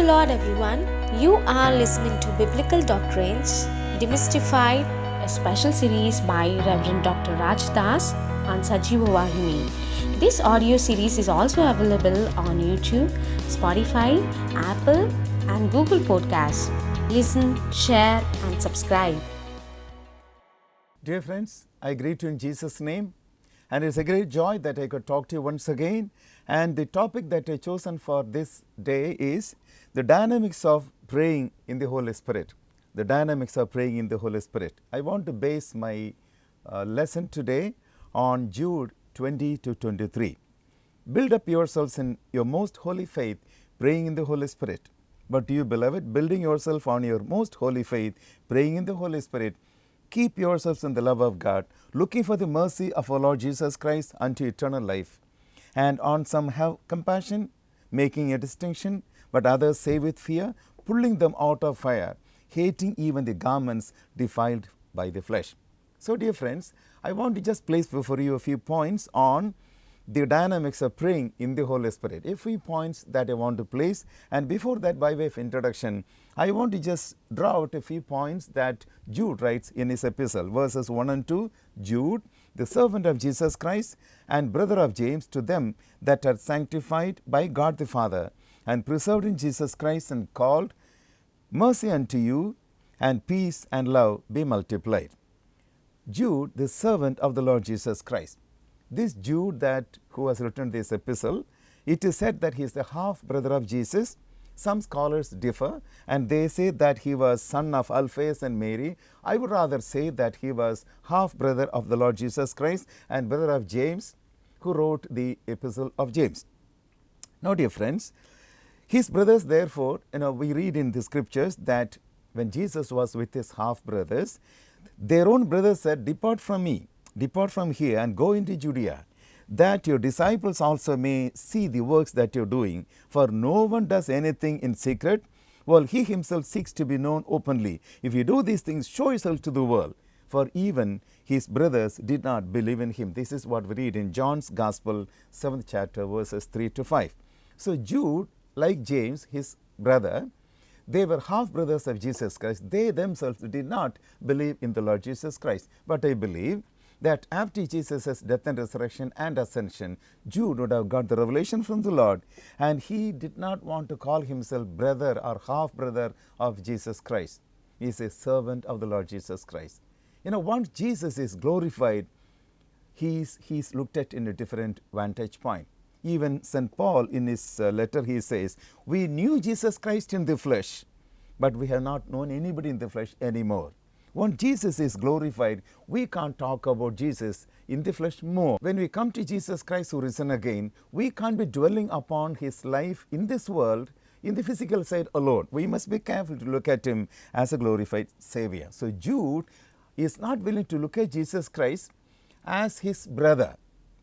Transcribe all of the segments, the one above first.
the Lord, everyone. You are listening to Biblical Doctrines Demystified, a special series by Reverend Dr. Raj Das on Sajiva Vahini. This audio series is also available on YouTube, Spotify, Apple, and Google Podcasts. Listen, share, and subscribe. Dear friends, I greet you in Jesus' name, and it's a great joy that I could talk to you once again. And the topic that I chosen for this day is the dynamics of praying in the Holy Spirit. The dynamics of praying in the Holy Spirit. I want to base my lesson today on Jude 20 to 23. Build up yourselves in your most holy faith, praying in the Holy Spirit. But you, beloved, building yourself on your most holy faith, praying in the Holy Spirit, keep yourselves in the love of God, looking for the mercy of our Lord Jesus Christ unto eternal life. And on some have compassion, making a distinction, but others say with fear, pulling them out of fire, hating even the garments defiled by the flesh. So, dear friends, I want to just place before you a few points on the dynamics of praying in the Holy Spirit. A few points that I want to place, and before that, by way of introduction, I want to just draw out a few points that Jude writes in his epistle, verses 1 and 2. Jude, the servant of Jesus Christ and brother of James, to them that are sanctified by God the Father and preserved in Jesus Christ and called, mercy unto you, and peace and love be multiplied. Jude, the servant of the Lord Jesus Christ. This Jude who has written this epistle, it is said that he is the half brother of Jesus. Some scholars differ, and they say that he was son of Alphaeus and Mary. I would rather say that he was half brother of the Lord Jesus Christ and brother of James, who wrote the epistle of James. Now, dear friends, his brothers, therefore, we read in the scriptures that when Jesus was with his half brothers, their own brothers said, depart from me, depart from here and go into Judea, that your disciples also may see the works that you are doing. For no one does anything in secret, while he himself seeks to be known openly. If you do these things, show yourself to the world. For even his brothers did not believe in him. This is what we read in John's Gospel, 7th chapter, verses 3 to 5. So Jude, like James, his brother, they were half brothers of Jesus Christ. They themselves did not believe in the Lord Jesus Christ. But I believe that after Jesus' death and resurrection and ascension, Jude would have got the revelation from the Lord, and he did not want to call himself brother or half brother of Jesus Christ. He is a servant of the Lord Jesus Christ. Once Jesus is glorified, he is looked at in a different vantage point. Even St. Paul in his letter, he says, we knew Jesus Christ in the flesh, but we have not known anybody in the flesh anymore. When Jesus is glorified, we can't talk about Jesus in the flesh more. When we come to Jesus Christ who risen again, we can't be dwelling upon his life in this world, in the physical side alone. We must be careful to look at him as a glorified Savior. So Jude is not willing to look at Jesus Christ as his brother.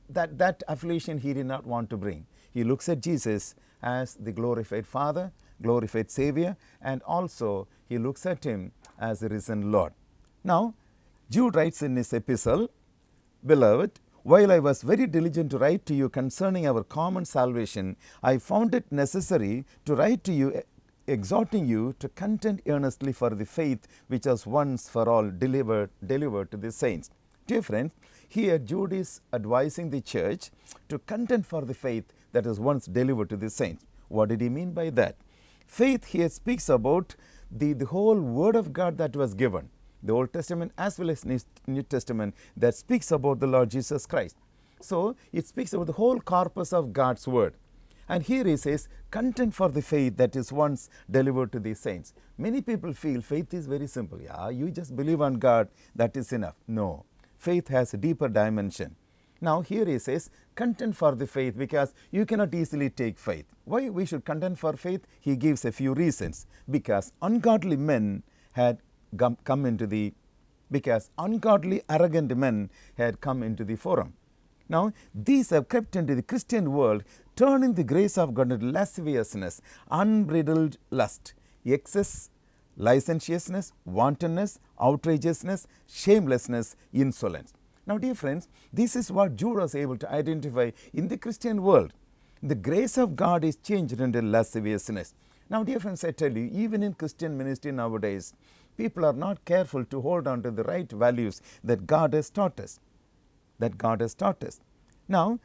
That affiliation he did not want to bring. He looks at Jesus as the glorified Father, glorified Savior, and also he looks at him as the risen Lord. Now, Jude writes in his epistle, beloved, while I was very diligent to write to you concerning our common salvation, I found it necessary to write to you, exhorting you to contend earnestly for the faith which was once for all delivered to the saints. Dear friends, here Jude is advising the church to contend for the faith that was once delivered to the saints. What did he mean by that? Faith here speaks about the whole Word of God that was given, the Old Testament as well as New Testament, that speaks about the Lord Jesus Christ. So it speaks about the whole corpus of God's Word. And here he says, contend for the faith that is once delivered to the saints. Many people feel faith is very simple. Yeah, you just believe on God, that is enough. No, faith has a deeper dimension. Now here he says, contend for the faith, because you cannot easily take faith. Why we should contend for faith? He gives a few reasons. Because ungodly men had come into the, because ungodly arrogant men had come into the forum. Now these have crept into the Christian world, turning the grace of God into lasciviousness, unbridled lust, excess, licentiousness, wantonness, outrageousness, shamelessness, insolence. Now, dear friends, this is what Jude was able to identify in the Christian world. The grace of God is changed into lasciviousness. Now, dear friends, I tell you, even in Christian ministry nowadays, people are not careful to hold on to the right values that God has taught us. That God has taught us. Now,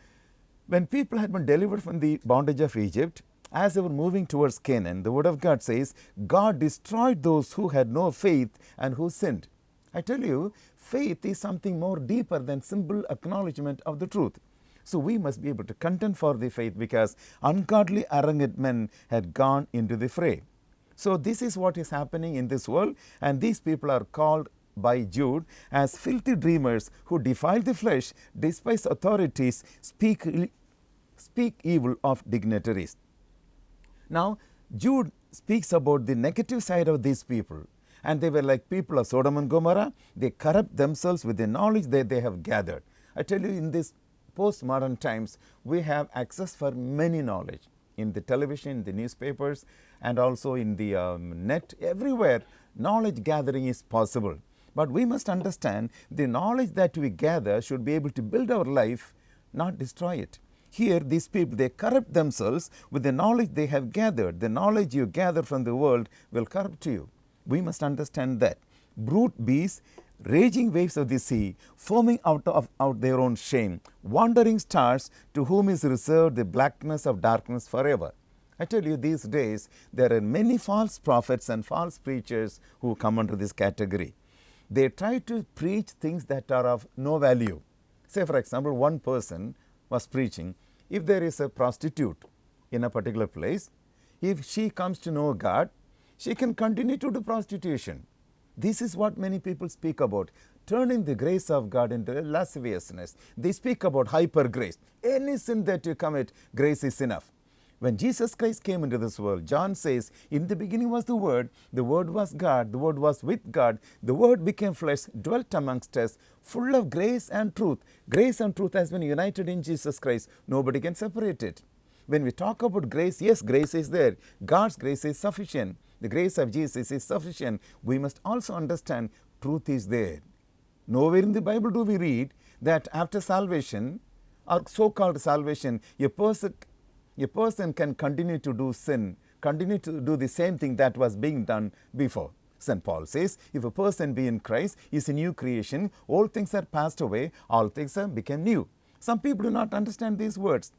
when people had been delivered from the bondage of Egypt, as they were moving towards Canaan, the word of God says, God destroyed those who had no faith and who sinned. I tell you, faith is something more deeper than simple acknowledgement of the truth. So we must be able to contend for the faith because ungodly, arrogant men had gone into the fray. So this is what is happening in this world, and these people are called by Jude as filthy dreamers who defile the flesh, despise authorities, speak evil of dignitaries. Now, Jude speaks about the negative side of these people, and they were like people of Sodom and Gomorrah. They corrupt themselves with the knowledge that they have gathered. I tell you, in this postmodern times, we have access for many knowledge in the television, the newspapers, and also in the net. Everywhere, knowledge gathering is possible. But we must understand the knowledge that we gather should be able to build our life, not destroy it. Here, these people, they corrupt themselves with the knowledge they have gathered. The knowledge you gather from the world will corrupt you. We must understand that. Brute beasts, raging waves of the sea, foaming out their own shame, wandering stars, to whom is reserved the blackness of darkness forever. I tell you, these days, there are many false prophets and false preachers who come under this category. They try to preach things that are of no value. Say, for example, one person was preaching, if there is a prostitute in a particular place, if she comes to know God, she can continue to do prostitution. This is what many people speak about, turning the grace of God into lasciviousness. They speak about hyper grace. Any sin that you commit, grace is enough. When Jesus Christ came into this world, John says, in the beginning was the Word was God, the Word was with God, the Word became flesh, dwelt amongst us, full of grace and truth. Grace and truth has been united in Jesus Christ. Nobody can separate it. When we talk about grace, yes, grace is there. God's grace is sufficient. The grace of Jesus is sufficient. We must also understand truth is there. Nowhere in the Bible do we read that after salvation, or so-called salvation, a person can continue to do sin, continue to do the same thing that was being done before. St. Paul says, if a person be in Christ, he is a new creation, all things are passed away, all things have become new. Some people do not understand these words.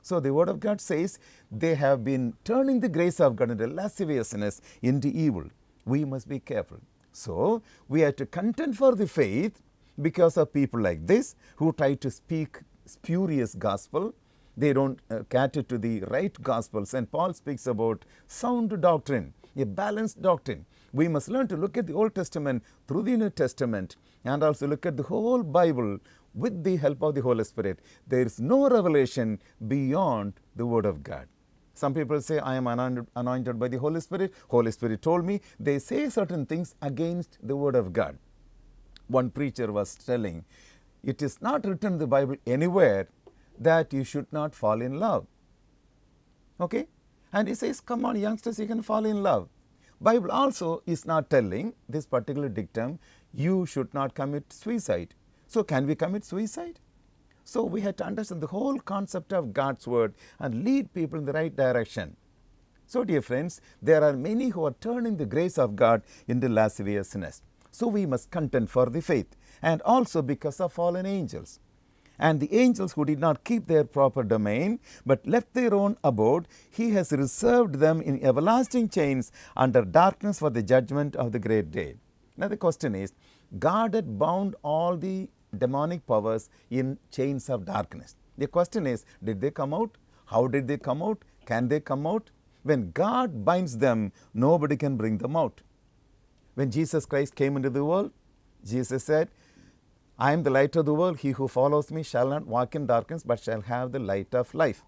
So the Word of God says, they have been turning the grace of God into lasciviousness, into evil. We must be careful. So we have to contend for the faith because of people like this who try to speak spurious gospel. They don't cater to the right gospel. St. Paul speaks about sound doctrine, a balanced doctrine. We must learn to look at the Old Testament through the New Testament and also look at the whole Bible with the help of the Holy Spirit. There is no revelation beyond the Word of God. Some people say, I am anointed by the Holy Spirit. Holy Spirit told me. They say certain things against the Word of God. One preacher was telling, it is not written in the Bible anywhere that you should not fall in love. Okay? And he says, come on, youngsters, you can fall in love. Bible also is not telling this particular dictum, you should not commit suicide. So can we commit suicide? So we have to understand the whole concept of God's word and lead people in the right direction. So dear friends, there are many who are turning the grace of God into lasciviousness. So we must contend for the faith, and also because of fallen angels. And the angels who did not keep their proper domain, but left their own abode, he has reserved them in everlasting chains under darkness for the judgment of the great day. Now the question is, God had bound all the demonic powers in chains of darkness. The question is, did they come out? How did they come out? Can they come out? When God binds them, nobody can bring them out. When Jesus Christ came into the world, Jesus said, I am the light of the world. He who follows me shall not walk in darkness, but shall have the light of life.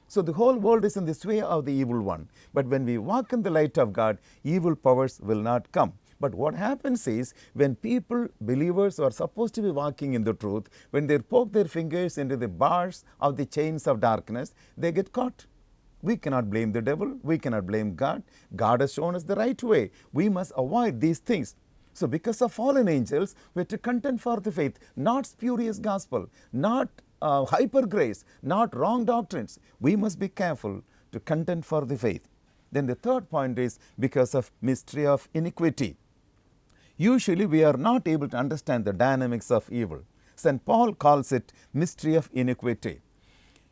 So the whole world is in the sway of the evil one. But when we walk in the light of God, evil powers will not come. But what happens is, when people, believers, are supposed to be walking in the truth, when they poke their fingers into the bars of the chains of darkness, they get caught. We cannot blame the devil. We cannot blame God. God has shown us the right way. We must avoid these things. So because of fallen angels, we have to contend for the faith, not spurious gospel, not hyper grace, not wrong doctrines. We must be careful to contend for the faith. Then the third point is because of mystery of iniquity. Usually we are not able to understand the dynamics of evil. St. Paul calls it mystery of iniquity.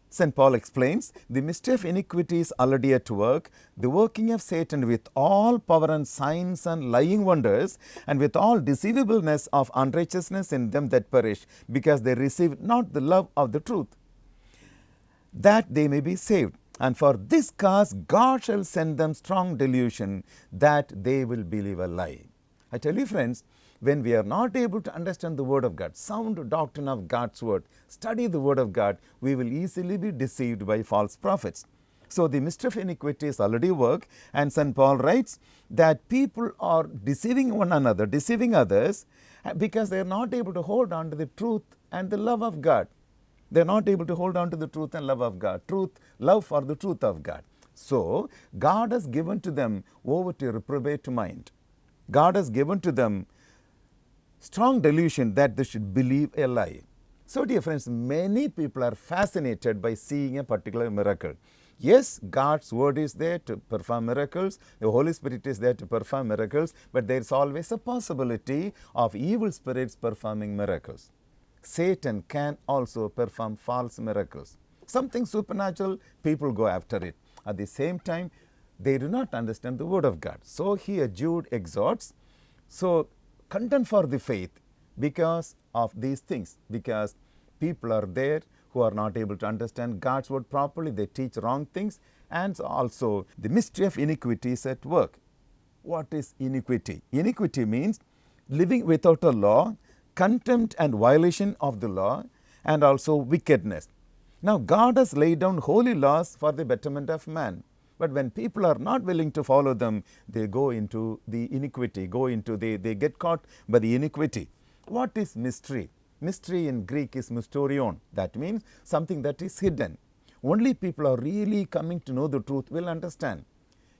St. Paul explains, the mystery of iniquity is already at work, the working of Satan with all power and signs and lying wonders, and with all deceivableness of unrighteousness in them that perish, because they receive not the love of the truth, that they may be saved. And for this cause God shall send them strong delusion, that they will believe a lie. I tell you friends, when we are not able to understand the Word of God, sound doctrine of God's Word, study the Word of God, we will easily be deceived by false prophets. So the mystery of iniquity is already work, and St. Paul writes that people are deceiving one another, deceiving others, because they are not able to hold on to the truth and the love of God. They are not able to hold on to the truth and love of God, love for the truth of God. So God has given to them over to reprobate mind. God has given to them strong delusion that they should believe a lie. So dear friends, many people are fascinated by seeing a particular miracle. Yes, God's word is there to perform miracles, the Holy Spirit is there to perform miracles, but there is always a possibility of evil spirits performing miracles. Satan can also perform false miracles. Something supernatural, people go after it. At the same time, they do not understand the word of God. So here Jude exhorts, so contend for the faith because of these things, because people are there who are not able to understand God's word properly, they teach wrong things, and also the mystery of iniquity is at work. What is iniquity? Iniquity means living without a law, contempt and violation of the law, and also wickedness. Now God has laid down holy laws for the betterment of man. But when people are not willing to follow them, they go into the iniquity, they get caught by the iniquity. What is mystery? Mystery in Greek is mysterion. That means something that is hidden. Only people are really coming to know the truth will understand.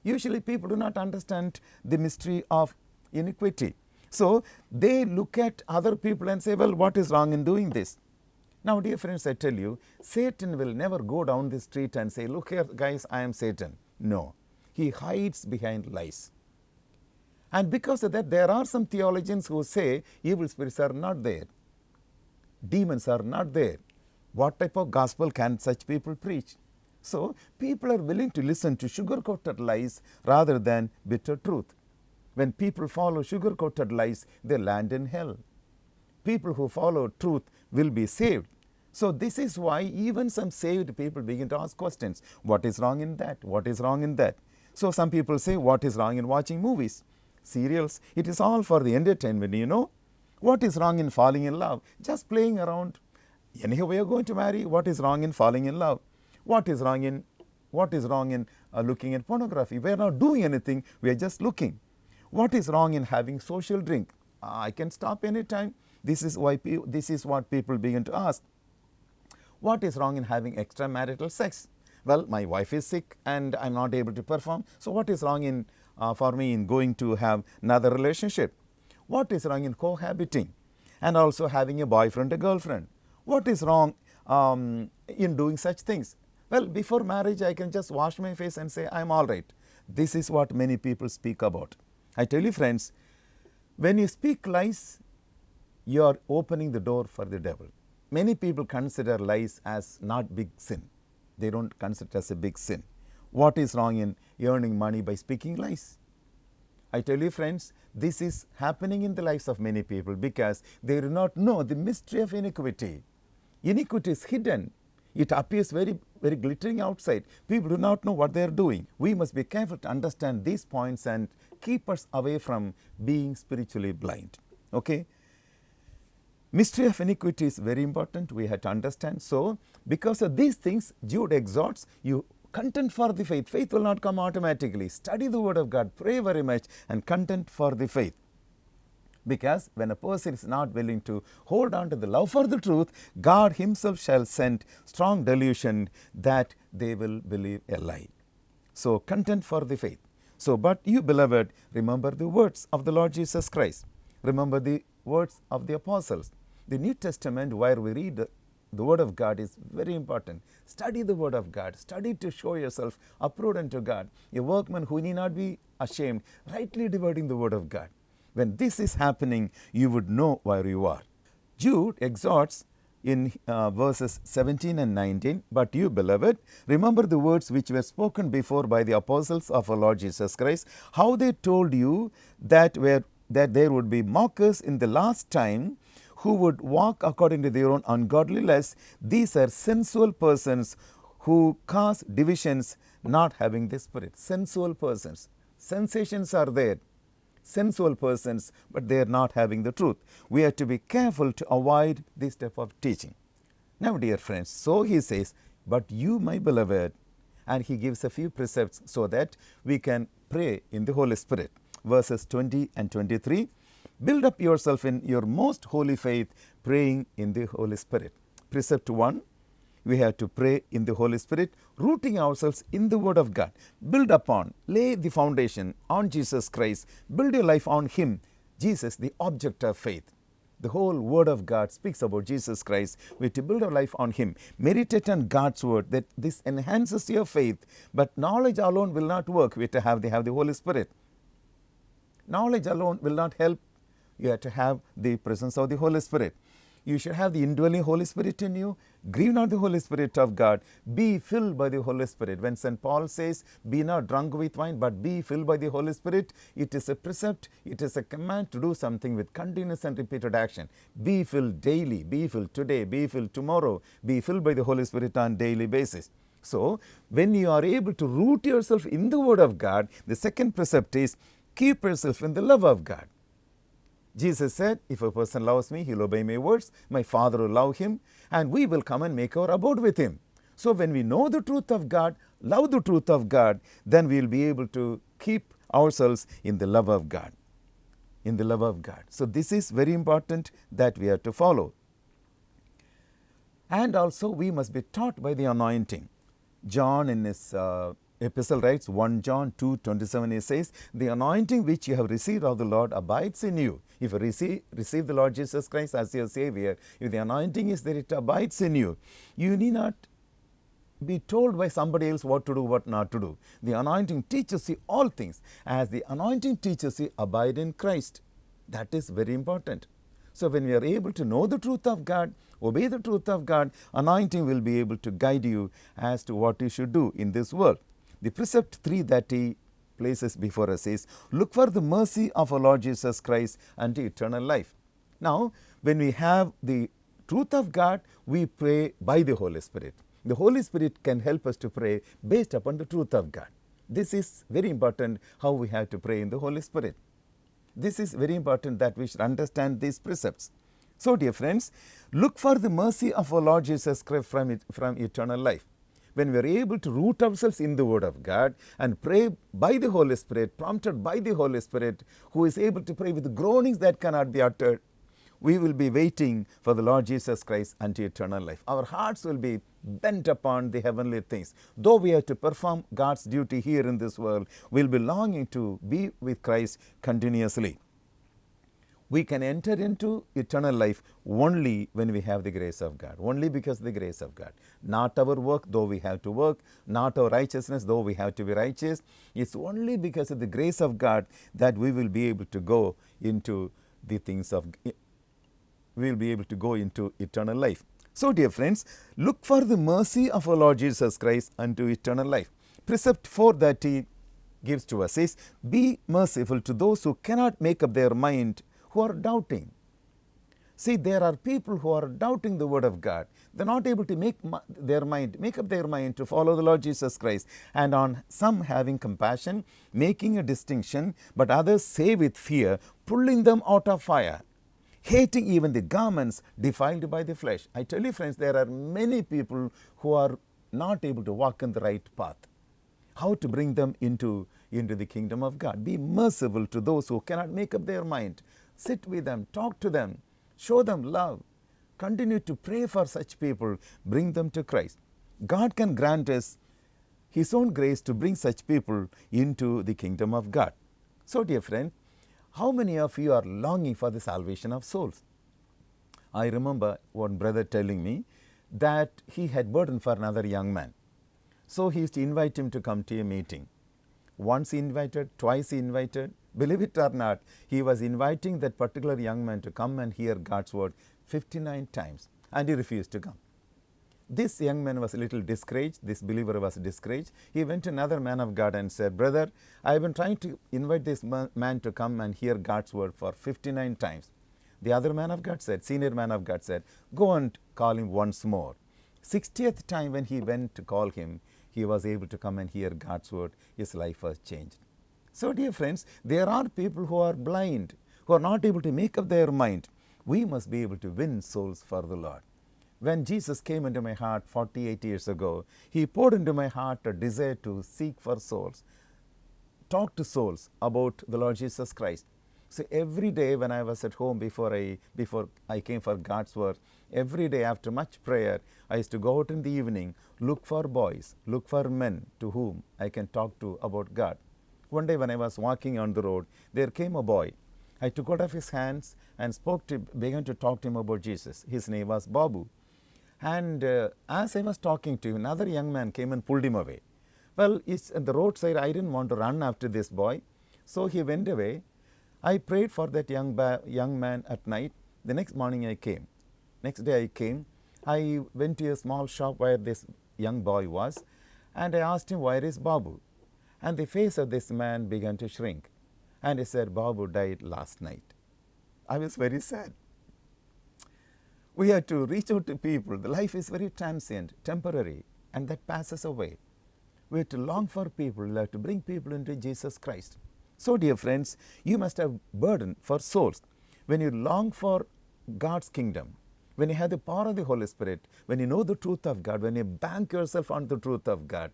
Usually people do not understand the mystery of iniquity. So they look at other people and say, well, what is wrong in doing this? Now, dear friends, I tell you, Satan will never go down the street and say, look here, guys, I am Satan. No, he hides behind lies. And because of that, there are some theologians who say evil spirits are not there. Demons are not there. What type of gospel can such people preach? So, people are willing to listen to sugar-coated lies rather than bitter truth. When people follow sugar-coated lies, they land in hell. People who follow truth will be saved. So this is why even some saved people begin to ask questions. What is wrong in that? What is wrong in that? So some people say, what is wrong in watching movies, serials? It is all for the entertainment, you know. What is wrong in falling in love? Just playing around. Anyhow, we are going to marry. What is wrong in falling in love? What is wrong in looking at pornography? We are not doing anything. We are just looking. What is wrong in having social drink? I can stop anytime. This is what people begin to ask. What is wrong in having extramarital sex? Well, my wife is sick and I'm not able to perform. So what is wrong for me in going to have another relationship? What is wrong in cohabiting and also having a boyfriend, a girlfriend? What is wrong in doing such things? Well, before marriage, I can just wash my face and say, I'm all right. This is what many people speak about. I tell you, friends, when you speak lies, you are opening the door for the devil. Many people consider lies as not big sin. They don't consider it as a big sin. What is wrong in earning money by speaking lies? I tell you, friends, this is happening in the lives of many people because they do not know the mystery of iniquity. Iniquity is hidden. It appears very, very glittering outside. People do not know what they are doing. We must be careful to understand these points and keep us away from being spiritually blind. Okay? Mystery of iniquity is very important. We have to understand. So, because of these things, Jude exhorts you, contend for the faith. Faith will not come automatically. Study the word of God, pray very much, and contend for the faith. Because when a person is not willing to hold on to the love for the truth, God himself shall send strong delusion that they will believe a lie. So, contend for the faith. So, but you, beloved, remember the words of the Lord Jesus Christ. Remember the words of the apostles. The New Testament, where we read the Word of God is very important. Study the Word of God. Study to show yourself approved unto God, a workman who need not be ashamed, rightly dividing the Word of God. When this is happening, you would know where you are. Jude exhorts in verses 17 and 19, but you, beloved, remember the words which were spoken before by the apostles of our Lord Jesus Christ, how they told you that there would be mockers in the last time who would walk according to their own ungodly lusts. These are sensual persons who cause divisions, not having the Spirit. Sensual persons. Sensations are there. Sensual persons, but they are not having the truth. We have to be careful to avoid this type of teaching. Now, dear friends, so he says, but you, my beloved, and he gives a few precepts so that we can pray in the Holy Spirit. Verses 20 and 23, build up yourself in your most holy faith, praying in the Holy Spirit. Precept 1, we have to pray in the Holy Spirit, rooting ourselves in the Word of God. Build upon, lay the foundation on Jesus Christ. Build your life on Him, Jesus, the object of faith. The whole Word of God speaks about Jesus Christ. We have to build our life on Him. Meditate on God's Word, that this enhances your faith. But knowledge alone will not work. We have to have the Holy Spirit. Knowledge alone will not help. You have to have the presence of the Holy Spirit. You should have the indwelling Holy Spirit in you. Grieve not the Holy Spirit of God. Be filled by the Holy Spirit. When St. Paul says, be not drunk with wine, but be filled by the Holy Spirit, it is a precept, it is a command to do something with continuous and repeated action. Be filled daily, be filled today, be filled tomorrow, be filled by the Holy Spirit on daily basis. So, when you are able to root yourself in the Word of God, the second precept is, keep yourself in the love of God. Jesus said, if a person loves me, he'll obey my words. My Father will love him, and we will come and make our abode with him. So when we know the truth of God, love the truth of God, then we'll be able to keep ourselves in the love of God. In the love of God. So this is very important that we have to follow. And also we must be taught by the anointing. John in his epistle writes, 1 John 2:27, he says, the anointing which you have received of the Lord abides in you. If you receive the Lord Jesus Christ as your Savior, if the anointing is there, it abides in you. You need not be told by somebody else what to do, what not to do. The anointing teaches you all things. As the anointing teaches you, abide in Christ. That is very important. So when we are able to know the truth of God, obey the truth of God, anointing will be able to guide you as to what you should do in this world. The precept 3 that he places before us is, look for the mercy of our Lord Jesus Christ unto eternal life. Now, when we have the truth of God, we pray by the Holy Spirit. The Holy Spirit can help us to pray based upon the truth of God. This is very important, how we have to pray in the Holy Spirit. This is very important that we should understand these precepts. So, dear friends, look for the mercy of our Lord Jesus Christ from eternal life. When we are able to root ourselves in the Word of God and pray by the Holy Spirit, prompted by the Holy Spirit, who is able to pray with groanings that cannot be uttered, we will be waiting for the Lord Jesus Christ unto eternal life. Our hearts will be bent upon the heavenly things. Though we have to perform God's duty here in this world, we will be longing to be with Christ continuously. We can enter into eternal life only when we have the grace of God, only because of the grace of God. Not our work, though we have to work, not our righteousness, though we have to be righteous. It's only because of the grace of God that we will be able to go into the things of, we will be able to go into eternal life. So, dear friends, look for the mercy of our Lord Jesus Christ unto eternal life. Precept 4 that he gives to us is, be merciful to those who cannot make up their mind, who are doubting. See, there are people who are doubting the Word of God. They are not able to make up their mind to follow the Lord Jesus Christ. And on some having compassion, making a distinction, but others say with fear, pulling them out of fire, hating even the garments defiled by the flesh. I tell you, friends, there are many people who are not able to walk in the right path. How to bring them into the kingdom of God? Be merciful to those who cannot make up their mind. Sit with them, talk to them, show them love. Continue to pray for such people, bring them to Christ. God can grant us His own grace to bring such people into the kingdom of God. So, dear friend, how many of you are longing for the salvation of souls? I remember one brother telling me that he had burden for another young man. So he used to invite him to come to a meeting. Once he invited, twice he invited. Believe it or not, he was inviting that particular young man to come and hear God's word 59 times, and he refused to come. This young man was a little discouraged. This believer was discouraged. He went to another man of God and said, "Brother, I have been trying to invite this man to come and hear God's word for 59 times. The other man of God said, senior man of God said, "Go and call him once more." 60th time when he went to call him, he was able to come and hear God's word. His life was changed. So dear friends, there are people who are blind, who are not able to make up their mind. We must be able to win souls for the Lord. When Jesus came into my heart 48 years ago, he poured into my heart a desire to seek for souls, talk to souls about the Lord Jesus Christ. So every day when I was at home before I came for God's word, every day after much prayer, I used to go out in the evening, look for boys, look for men to whom I can talk to about God. One day when I was walking on the road, there came a boy. I took out of his hands and began to talk to him about Jesus. His name was Babu. And as I was talking to him, another young man came and pulled him away. Well, it's at the roadside. I didn't want to run after this boy, so he went away. I prayed for that young man at night. The next morning I came. Next day I came. I went to a small shop where this young boy was, and I asked him, "Where is Babu?" And the face of this man began to shrink. And he said, "Babu died last night." I was very sad. We have to reach out to people. The life is very transient, temporary, and that passes away. We have to long for people. We have to bring people into Jesus Christ. So, dear friends, you must have burden for souls. When you long for God's kingdom, when you have the power of the Holy Spirit, when you know the truth of God, when you bank yourself on the truth of God,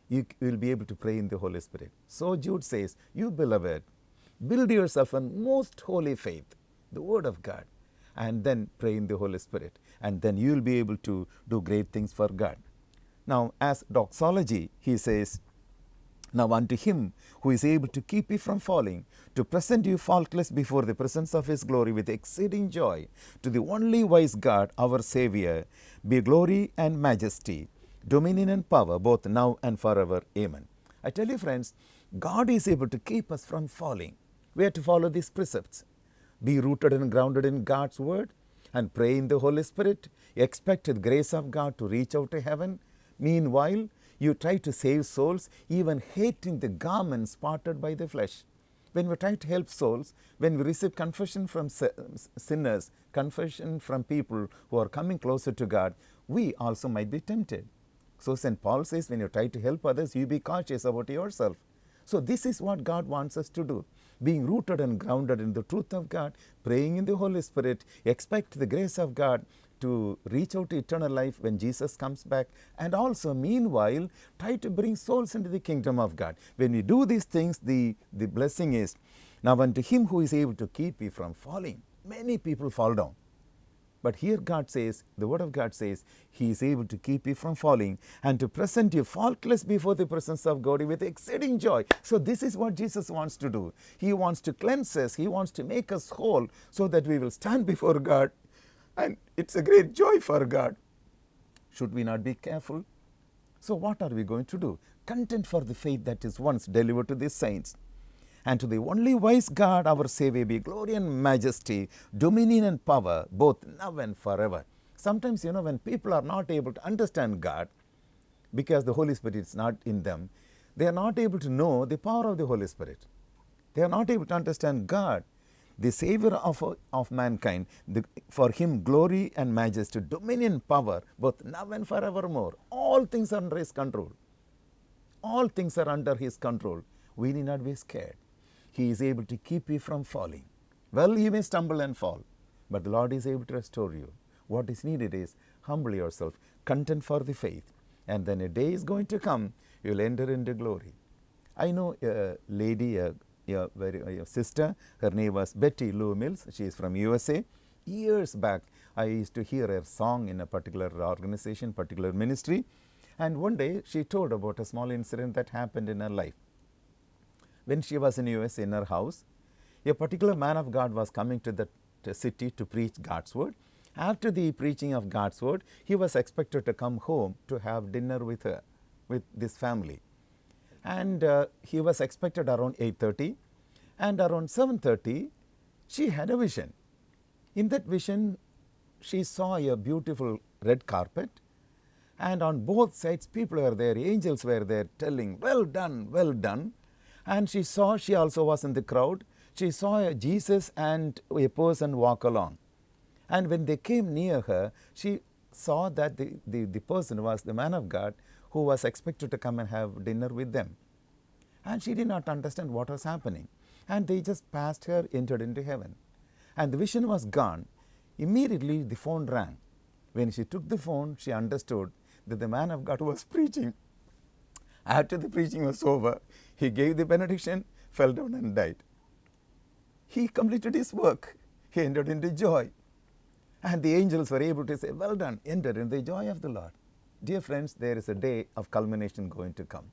you will be able to pray in the Holy Spirit. So Jude says, "You beloved, build yourself on most holy faith, the Word of God, and then pray in the Holy Spirit, and then you will be able to do great things for God." Now, as doxology, he says, "Now unto him who is able to keep you from falling, to present you faultless before the presence of his glory with exceeding joy, to the only wise God, our Savior, be glory and majesty, dominion and power, both now and forever. Amen." I tell you, friends, God is able to keep us from falling. We have to follow these precepts. Be rooted and grounded in God's word and pray in the Holy Spirit. Expect the grace of God to reach out to heaven. Meanwhile, you try to save souls, even hating the garment spotted by the flesh. When we try to help souls, when we receive confession from sinners, confession from people who are coming closer to God, we also might be tempted. So St. Paul says, when you try to help others, you be cautious about yourself. So this is what God wants us to do. Being rooted and grounded in the truth of God, praying in the Holy Spirit, expect the grace of God to reach out to eternal life when Jesus comes back, and also meanwhile try to bring souls into the kingdom of God. When we do these things, the blessing is, "Now unto him who is able to keep you from falling." Many people fall down. But here God says, the Word of God says, He is able to keep you from falling and to present you faultless before the presence of God with exceeding joy. So this is what Jesus wants to do. He wants to cleanse us. He wants to make us whole so that we will stand before God. And it's a great joy for God. Should we not be careful? So what are we going to do? Content for the faith that is once delivered to the saints. And to the only wise God, our Savior, be glory and majesty, dominion and power, both now and forever. Sometimes, when people are not able to understand God, because the Holy Spirit is not in them, they are not able to know the power of the Holy Spirit. They are not able to understand God, the Savior of mankind. For Him, glory and majesty, dominion, power, both now and forevermore. All things are under His control. All things are under His control. We need not be scared. He is able to keep you from falling. Well, you may stumble and fall, but the Lord is able to restore you. What is needed is humble yourself, content for the faith, and then a day is going to come, you will enter into glory. I know a lady, a sister, her name was Betty Lou Mills. She is from USA. Years back, I used to hear her song in a particular organization, particular ministry, and one day she told about a small incident that happened in her life. When she was in US in her house, a particular man of God was coming to the city to preach God's word, After the preaching of God's word, he was expected to come home to have dinner with her, with this family. And he was expected around 8:30, and around 7:30, she had a vision. In that vision, she saw a beautiful red carpet, and on both sides people were there, angels were there telling, well done, well done. And she also was in the crowd, she saw Jesus and a person walk along. And when they came near her, she saw that the person was the man of God who was expected to come and have dinner with them. And she did not understand what was happening. And they just passed her, entered into heaven. And the vision was gone. Immediately the phone rang. When she took the phone, she understood that the man of God was preaching. After the preaching was over, he gave the benediction, fell down and died. He completed his work. He entered into joy. And the angels were able to say, well done, enter in the joy of the Lord. Dear friends, there is a day of culmination going to come.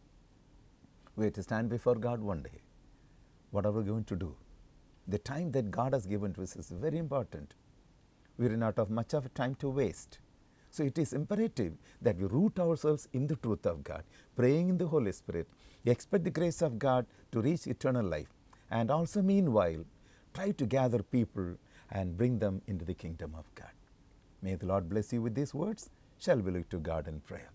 We have to stand before God one day. What are we going to do? The time that God has given to us is very important. We do not have much of time to waste. So it is imperative that we root ourselves in the truth of God, praying in the Holy Spirit, expect the grace of God to reach eternal life, and also meanwhile, try to gather people and bring them into the kingdom of God. May the Lord bless you with these words. Shall we look to God in prayer?